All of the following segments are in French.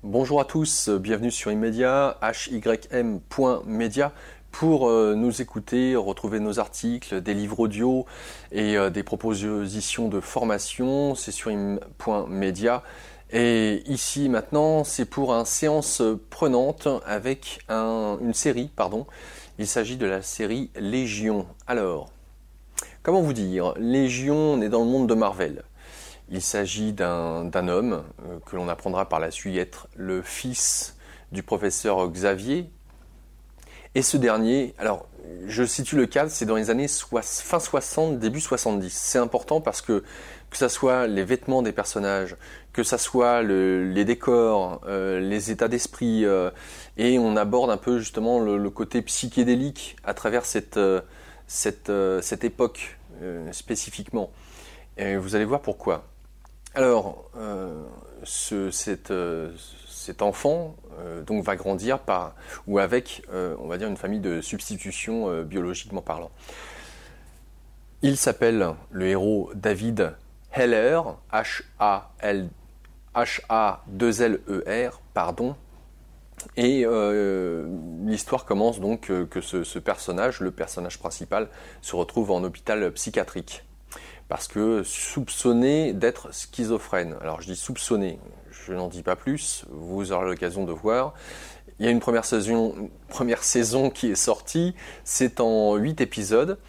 Bonjour à tous, bienvenue sur Immedia, hym.media pour nous écouter, retrouver nos articles, des livres audio et des propositions de formation. C'est sur hym.media. Et ici maintenant, c'est pour une séance prenante avec une série, pardon. Il s'agit de la série Légion. Alors, comment vous dire? Légion, on est dans le monde de Marvel. Il s'agit d'un homme que l'on apprendra par la suite être le fils du professeur Xavier. Et ce dernier, alors je situe le cadre, c'est dans les années fin 60, début 70. C'est important parce que ça soit les vêtements des personnages, que ça soit les décors, les états d'esprit, et on aborde un peu justement le côté psychédélique à travers cette époque spécifiquement. Et vous allez voir pourquoi. Alors, cet enfant donc va grandir avec, on va dire, une famille de substitution biologiquement parlant. Il s'appelle le héros David Heller, H-A-2-L-E-R, pardon. Et l'histoire commence donc que ce personnage, le personnage principal, se retrouve en hôpital psychiatrique. Parce que soupçonné d'être schizophrène. Alors je dis soupçonné, je n'en dis pas plus, vous aurez l'occasion de voir. Il y a une première saison qui est sortie, c'est en 8 épisodes.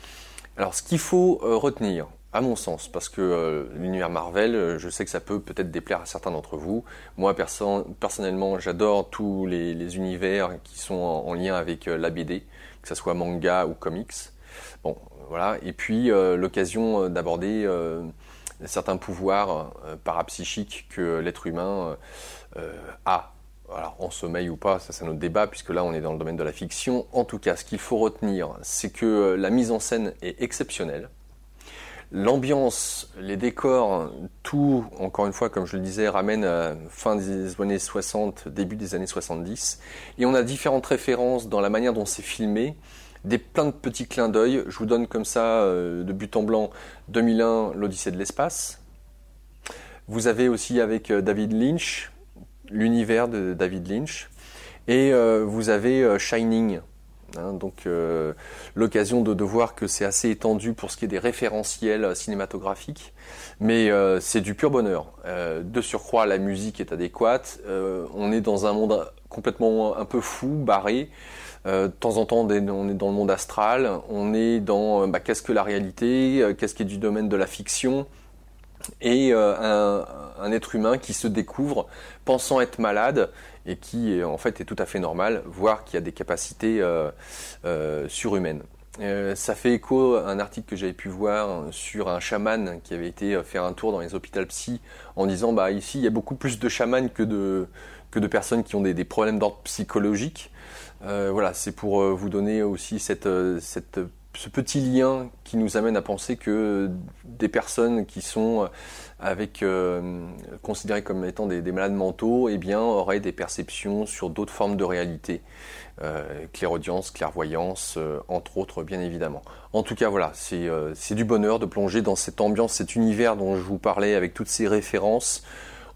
Alors ce qu'il faut retenir, à mon sens, parce que l'univers Marvel, je sais que ça peut-être déplaire à certains d'entre vous. Moi personnellement, j'adore tous les univers qui sont en lien avec la BD, que ce soit manga ou comics. Bon, voilà. Et puis l'occasion d'aborder certains pouvoirs parapsychiques que l'être humain a. Alors en sommeil ou pas, ça c'est notre débat, puisque là on est dans le domaine de la fiction. En tout cas, ce qu'il faut retenir, c'est que la mise en scène est exceptionnelle. L'ambiance, les décors, tout, encore une fois, comme je le disais, ramène à fin des années 60, début des années 70. Et on a différentes références dans la manière dont c'est filmé. Plein de petits clins d'œil. Je vous donne comme ça, de but en blanc, 2001, l'Odyssée de l'espace. Vous avez aussi avec David Lynch, l'univers de David Lynch. Et vous avez Shining. Donc l'occasion de voir que c'est assez étendu pour ce qui est des référentiels cinématographiques. Mais c'est du pur bonheur. De surcroît, la musique est adéquate. On est dans un monde complètement un peu fou, barré. De temps en temps, on est dans le monde astral, on est dans qu'est-ce que la réalité, qu'est-ce qui est du domaine de la fiction, et un être humain qui se découvre pensant être malade et qui en fait est tout à fait normal, voire qui a des capacités surhumaines. Ça fait écho à un article que j'avais pu voir sur un chaman qui avait été faire un tour dans les hôpitaux psy en disant ici il y a beaucoup plus de chamans que de personnes qui ont des problèmes d'ordre psychologique. Voilà, c'est pour vous donner aussi ce petit lien qui nous amène à penser que des personnes qui sont considérées comme étant des malades mentaux, auraient des perceptions sur d'autres formes de réalité, clairaudience, clairvoyance, entre autres, bien évidemment. En tout cas, voilà, c'est du bonheur de plonger dans cette ambiance, cet univers dont je vous parlais avec toutes ces références.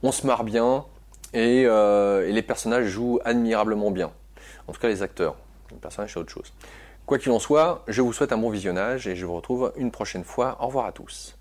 On se marre bien et les personnages jouent admirablement bien. En tout cas, les acteurs. Les personnages, c'est autre chose. Quoi qu'il en soit, je vous souhaite un bon visionnage et je vous retrouve une prochaine fois. Au revoir à tous.